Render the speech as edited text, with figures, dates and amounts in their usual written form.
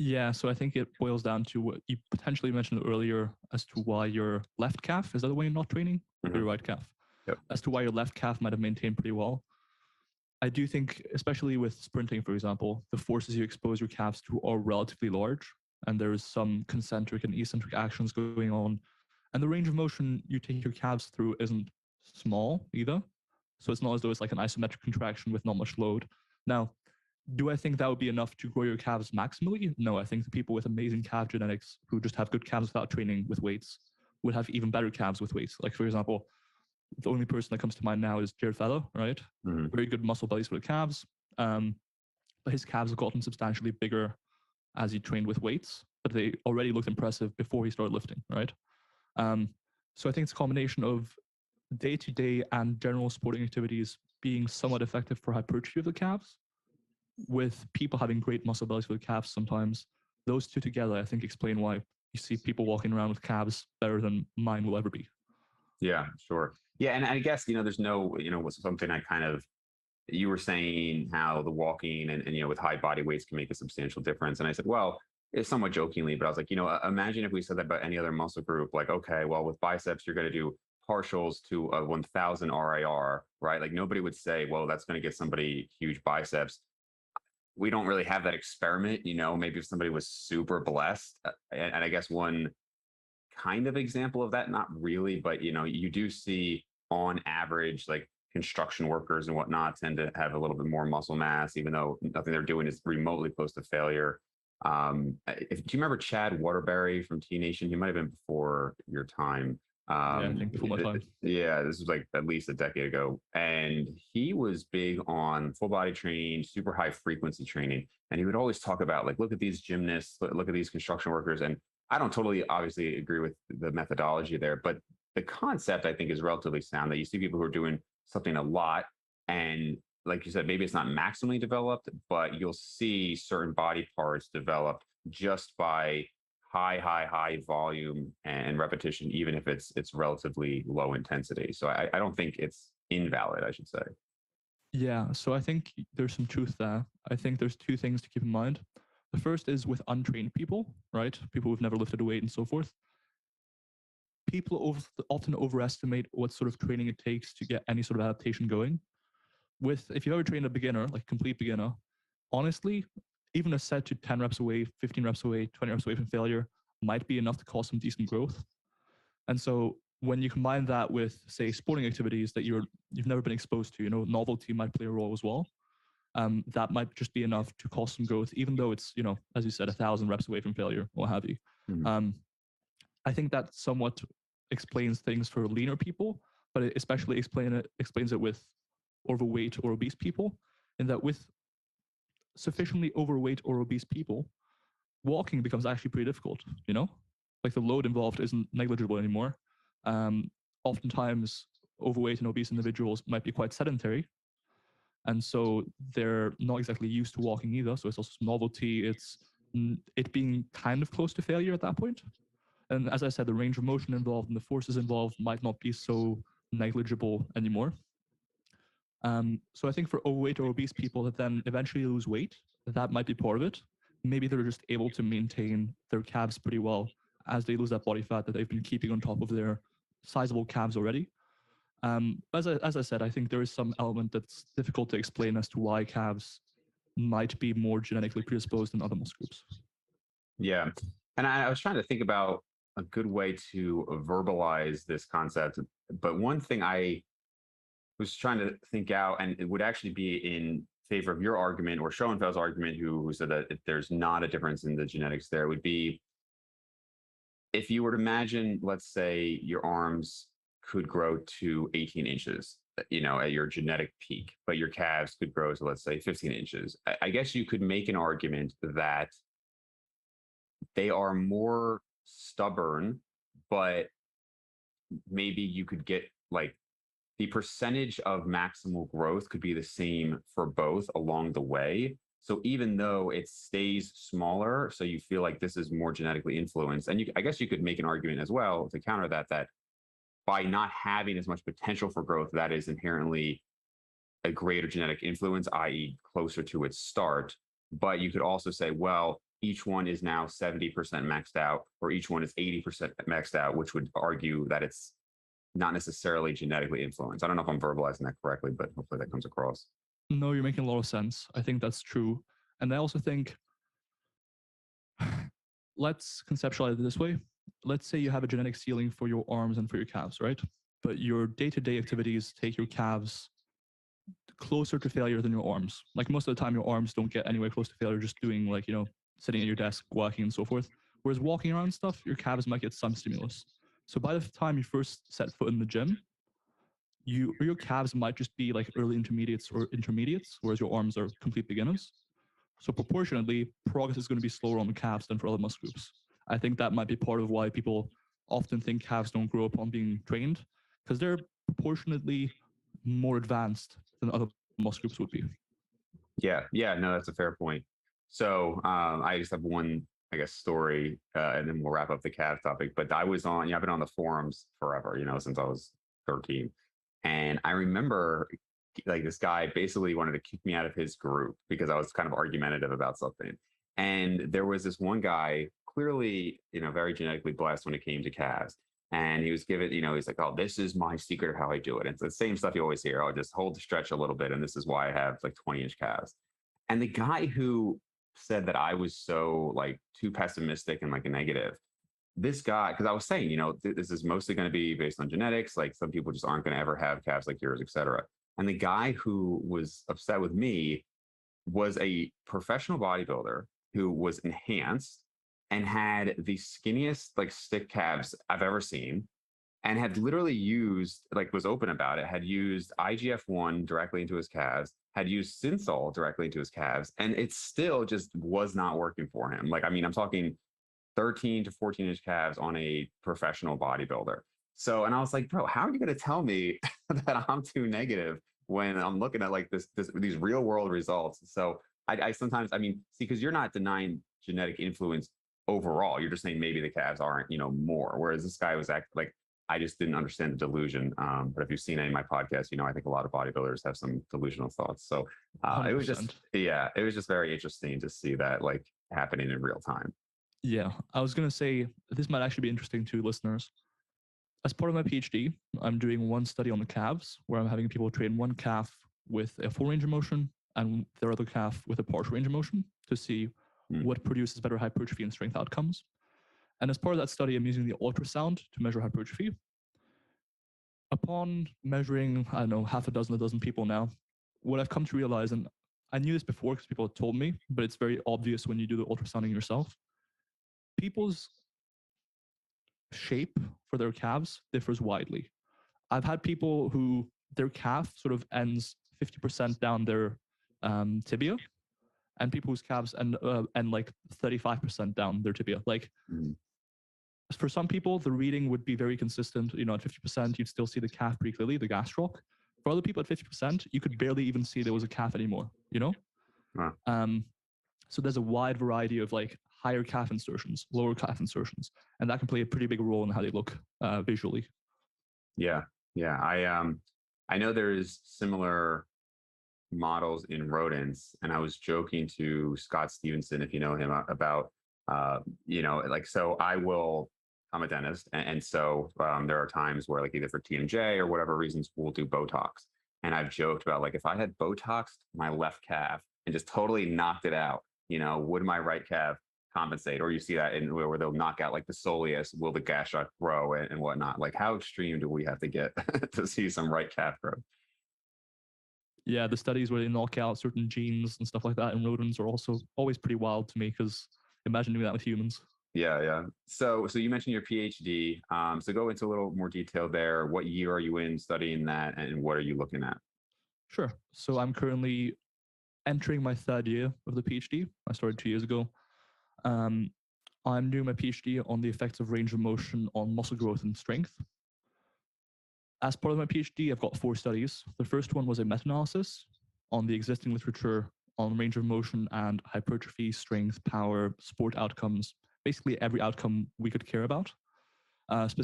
Yeah, so I think it boils down to what you potentially mentioned earlier as to why your left calf, is that the way you're not training? Or Hmm. your right calf? Yep. As to why your left calf might have maintained pretty well. I do think, especially with sprinting, for example, the forces you expose your calves to are relatively large, and there's some concentric and eccentric actions going on. And the range of motion you take your calves through isn't small either. So it's not as though it's like an isometric contraction with not much load. Now, do I think that would be enough to grow your calves maximally? No, I think the people with amazing calf genetics who just have good calves without training with weights would have even better calves with weights. Like, for example, the only person that comes to mind now is Jared Feather, right? Hmm. Very good muscle bellies for the calves. But his calves have gotten substantially bigger as he trained with weights, but they already looked impressive before he started lifting, right? Um, so I think it's a combination of day-to-day and general sporting activities being somewhat effective for hypertrophy of the calves, with people having great muscle bellies for the calves sometimes. Those two together, I think, explain why you see people walking around with calves better than mine will ever be. Yeah, sure. Yeah, and I guess there's no something I kind of you were saying how the walking and with high body weights can make a substantial difference. And I said, well, it's somewhat jokingly, but I was like, imagine if we said that about any other muscle group, like, okay, well, with biceps, you're going to do partials to a 1000 RIR, right? Like nobody would say, well, that's going to get somebody huge biceps. We don't really have that experiment, maybe if somebody was super blessed. And I guess one kind of example of that, not really, but you do see on average, like construction workers and whatnot tend to have a little bit more muscle mass, even though nothing they're doing is remotely close to failure. Do you remember Chad Waterbury from T Nation? He might have been before your time. Yeah, I think before my time. Yeah, this was like at least a decade ago. And he was big on full body training, super high frequency training. And he would always talk about, like, look at these gymnasts, look at these construction workers. And I don't totally obviously agree with the methodology there, but the concept I think is relatively sound, that you see people who are doing something a lot, and like you said, maybe it's not maximally developed, but you'll see certain body parts developed just by high volume and repetition, even if it's relatively low intensity. So I don't think it's invalid, I should say. Yeah, so I think there's some truth there. I think there's two things to keep in mind. The first is with untrained people, right? People who've never lifted a weight and so forth. People often overestimate what sort of training it takes to get any sort of adaptation going. If you ever train a beginner, like complete beginner, honestly, even a set to 10 reps away, 15 reps away, 20 reps away from failure might be enough to cause some decent growth. And so when you combine that with, say, sporting activities that you've never been exposed to, novelty might play a role as well. That might just be enough to cause some growth, even though it's, as you said, 1,000 reps away from failure, or what have you. Mhm. I think that somewhat explains things for leaner people, but it especially explains it with overweight or obese people, in that with sufficiently overweight or obese people, walking becomes actually pretty difficult, Like the load involved isn't negligible anymore. Oftentimes, overweight and obese individuals might be quite sedentary, and so they're not exactly used to walking either. So it's also novelty. It's it being kind of close to failure at that point. And as I said, the range of motion involved and the forces involved might not be so negligible anymore. So I think for overweight or obese people that then eventually lose weight, that might be part of it. Maybe they're just able to maintain their calves pretty well as they lose that body fat that they've been keeping on top of their sizable calves already. As I said, I think there is some element that's difficult to explain as to why calves might be more genetically predisposed than other muscle groups. Yeah. And I was trying to think about a good way to verbalize this concept. But one thing I was trying to think out, and it would actually be in favor of your argument or Schoenfeld's argument, who said that if there's not a difference in the genetics there, would be if you were to imagine, let's say your arms could grow to 18 inches, at your genetic peak, but your calves could grow to, let's say, 15 inches. I guess you could make an argument that they are more stubborn, but maybe you could get like the percentage of maximal growth could be the same for both along the way. So even though it stays smaller, so you feel like this is more genetically influenced, and I guess you could make an argument as well to counter that by not having as much potential for growth, that is inherently a greater genetic influence, i.e., closer to its start. But you could also say, well, each one is now 70% maxed out, or each one is 80% maxed out, which would argue that it's not necessarily genetically influenced. I don't know if I'm verbalizing that correctly, but hopefully that comes across. No, you're making a lot of sense. I think that's true. And I also think, let's conceptualize it this way. Let's say you have a genetic ceiling for your arms and for your calves, right? But your day-to-day activities take your calves closer to failure than your arms. Like most of the time, your arms don't get anywhere close to failure, just doing like, sitting at your desk, working and so forth. Whereas walking around stuff, your calves might get some stimulus. So by the time you first set foot in the gym, your calves might just be like early intermediates or intermediates, whereas your arms are complete beginners. So proportionately, progress is going to be slower on the calves than for other muscle groups. I think that might be part of why people often think calves don't grow upon being trained, because they're proportionately more advanced than other muscle groups would be. Yeah, no, that's a fair point. So I just have one, I guess, story, and then we'll wrap up the calf topic. But I was on, I've been on the forums forever, since I was 13. And I remember like this guy basically wanted to kick me out of his group because I was kind of argumentative about something. And there was this one guy, clearly, very genetically blessed when it came to calves. And he was given, he's like, oh, this is my secret of how I do it. And it's the same stuff you always hear. I'll just hold the stretch a little bit. And this is why I have like 20-inch calves. And the guy who said that I was so like too pessimistic and like a negative, this guy, because I was saying, this is mostly going to be based on genetics. Like some people just aren't going to ever have calves like yours, et cetera. And the guy who was upset with me was a professional bodybuilder who was enhanced and had the skinniest like stick calves I've ever seen, and had literally used, like, was open about it, had used IGF-1 directly into his calves, had used Synthol directly into his calves, and it still just was not working for him. Like, I mean, I'm talking 13 to 14-inch calves on a professional bodybuilder. So, and I was like, bro, how are you going to tell me that I'm too negative when I'm looking at like these real world results? So I sometimes, I mean, see, because you're not denying genetic influence overall. You're just saying maybe the calves aren't, more. Whereas this guy was like, I just didn't understand the delusion. But if you've seen any of my podcasts, I think a lot of bodybuilders have some delusional thoughts. So it was just, 100%. it was just very interesting to see that like happening in real time. Yeah, I was going to say this might actually be interesting to listeners. As part of my PhD, I'm doing one study on the calves where I'm having people train one calf with a full range of motion and their other calf with a partial range of motion to see what produces better hypertrophy and strength outcomes. And as part of that study, I'm using the ultrasound to measure hypertrophy. Upon measuring, I don't know, half a dozen people now, what I've come to realize, and I knew this before because people had told me, but it's very obvious when you do the ultrasounding yourself, people's shape for their calves differs widely. I've had people who their calf sort of ends 50% down their tibia, and people whose calves end like 35% down their tibia. Like for some people, the reading would be very consistent. At 50%, you'd still see the calf pretty clearly, the gastroc. For other people at 50%, you could barely even see there was a calf anymore. Wow. So there's a wide variety of like higher calf insertions, lower calf insertions, and that can play a pretty big role in how they look visually. Yeah. I know there's similar models in rodents, and I was joking to Scott Stevenson, if you know him, about like, so I'm a dentist, and so there are times where like either for TMJ or whatever reasons we'll do Botox, and I've joked about like if I had Botoxed my left calf and just totally knocked it out, would my right calf compensate? Or you see that in where they'll knock out like the soleus, will the gastroc grow and whatnot? Like how extreme do we have to get to see some right calf growth? Yeah, the studies where they knock out certain genes and stuff like that in rodents are also always pretty wild to me, because imagine doing that with humans. Yeah. So you mentioned your PhD. So go into a little more detail there. What year are you in studying that, and what are you looking at? Sure. So I'm currently entering my third year of the PhD. I started 2 years ago. I'm doing my PhD on the effects of range of motion on muscle growth and strength. As part of my PhD, I've got 4 studies. The first one was a meta-analysis on the existing literature on range of motion and hypertrophy, strength, power, sport outcomes, basically every outcome we could care about.